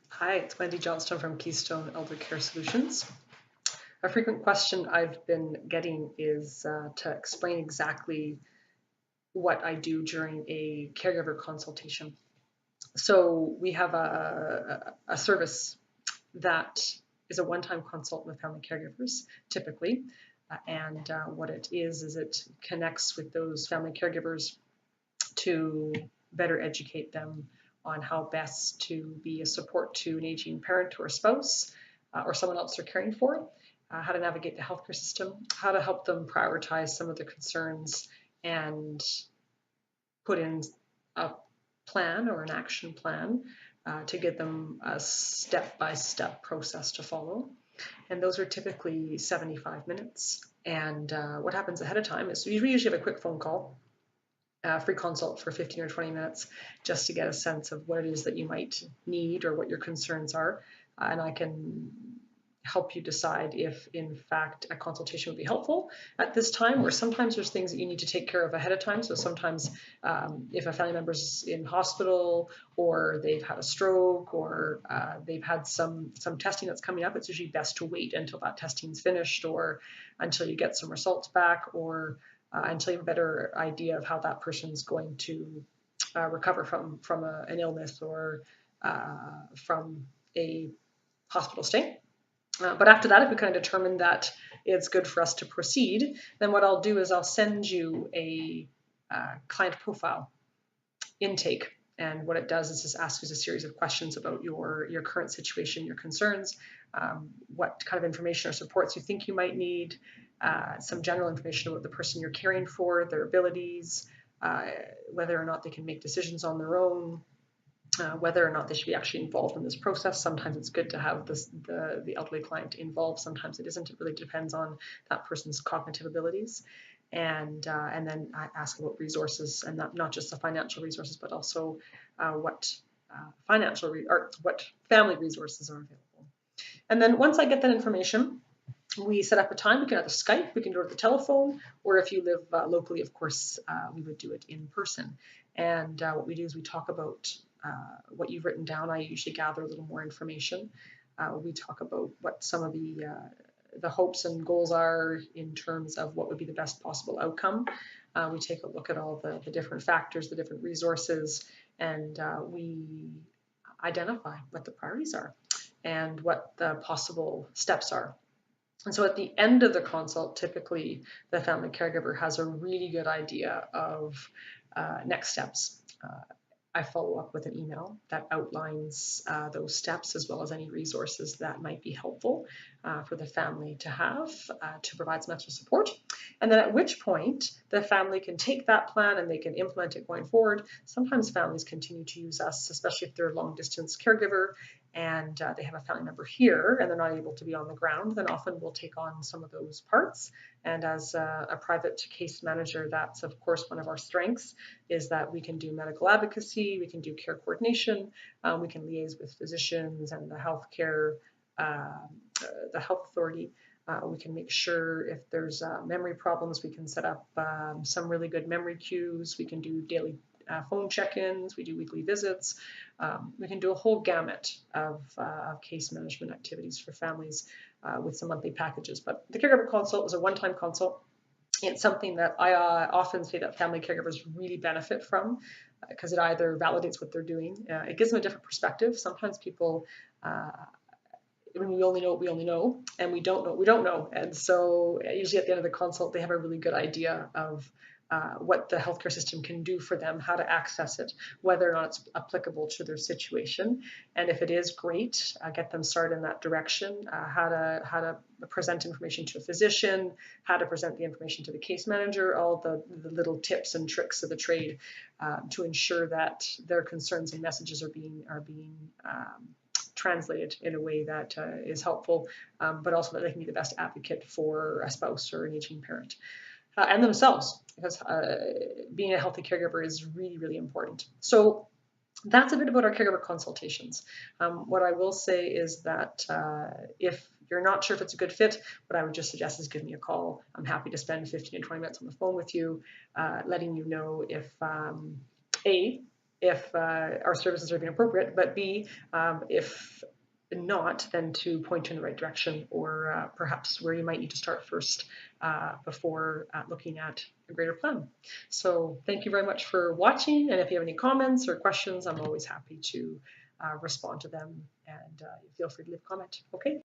Hi, it's Wendy Johnston from Keystone Elder Care Solutions. A frequent question I've been getting is to explain exactly what I do during a caregiver consultation. So we have a service that is a one-time consult with family caregivers, typically. And what it is it connects with those family caregivers to better educate them on how best to be a support to an aging parent or spouse or someone else they're caring for, how to navigate the healthcare system, how to help them prioritize some of the concerns and put in a plan or an action plan to give them a step-by-step process to follow. And those are typically 75 minutes. And what happens ahead of time is we usually have a quick phone call, free consult for 15 or 20 minutes just to get a sense of what it is that you might need or what your concerns are. And I can help you decide if in fact a consultation would be helpful at this time, or sometimes there's things that you need to take care of ahead of time. So sometimes if a family member's in hospital or they've had a stroke or they've had some testing that's coming up, it's usually best to wait until that testing's finished or until you get some results back or until you have a better idea of how that person's going to recover from an illness or from a hospital stay. But after that, if we kind of determine that it's good for us to proceed, then what I'll do is I'll send you a client profile intake. And what it does is just ask you a series of questions about your current situation, your concerns, what kind of information or supports you think you might need, some general information about the person you're caring for, their abilities, whether or not they can make decisions on their own, whether or not they should be actually involved in this process. Sometimes it's good to have the elderly client involved. Sometimes it isn't. It really depends on that person's cognitive abilities. And then I ask about resources, and not just the financial resources, but also what what family resources are available. And then once I get that information, we set up a time. We can either Skype, we can do it over the telephone, or if you live locally, of course, we would do it in person. And what we do is we talk about what you've written down. I usually gather a little more information. We talk about what some of the hopes and goals are in terms of what would be the best possible outcome. We take a look at all the different factors, the different resources, and we identify what the priorities are and what the possible steps are. And so at the end of the consult, typically the family caregiver has a really good idea of next steps. I follow up with an email that outlines those steps as well as any resources that might be helpful for the family to have to provide some extra support. And then at which point the family can take that plan and they can implement it going forward. Sometimes families continue to use us, especially if they're a long distance caregiver and they have a family member here and they're not able to be on the ground, then often we'll take on some of those parts. And as a private case manager, that's of course one of our strengths, is that we can do medical advocacy, we can do care coordination, we can liaise with physicians and the healthcare, the health authority. We can make sure if there's memory problems, we can set up some really good memory cues. We can do daily phone check-ins, we do weekly visits. We can do a whole gamut of case management activities for families with some monthly packages. But the caregiver consult is a one-time consult. It's something that I often say that family caregivers really benefit from because it either validates what they're doing, it gives them a different perspective. Sometimes people, when we only know what we only know, and we don't know what we don't know. And so usually at the end of the consult, they have a really good idea of what the healthcare system can do for them, how to access it, whether or not it's applicable to their situation. And if it is, great, get them started in that direction, how to present information to a physician, how to present the information to the case manager, all the little tips and tricks of the trade to ensure that their concerns and messages are being translated in a way that is helpful, but also that they can be the best advocate for a spouse or an aging parent. And themselves, because being a healthy caregiver is really, really important. So that's a bit about our caregiver consultations. What I will say is that if you're not sure if it's a good fit, what I would just suggest is give me a call. I'm happy to spend 15 to 20 minutes on the phone with you, letting you know if A, if our services are being appropriate, but B, if not, then to point you in the right direction, or perhaps where you might need to start first before looking at a greater plan. So thank you very much for watching, and if you have any comments or questions, I'm always happy to respond to them, and feel free to leave a comment. Okay.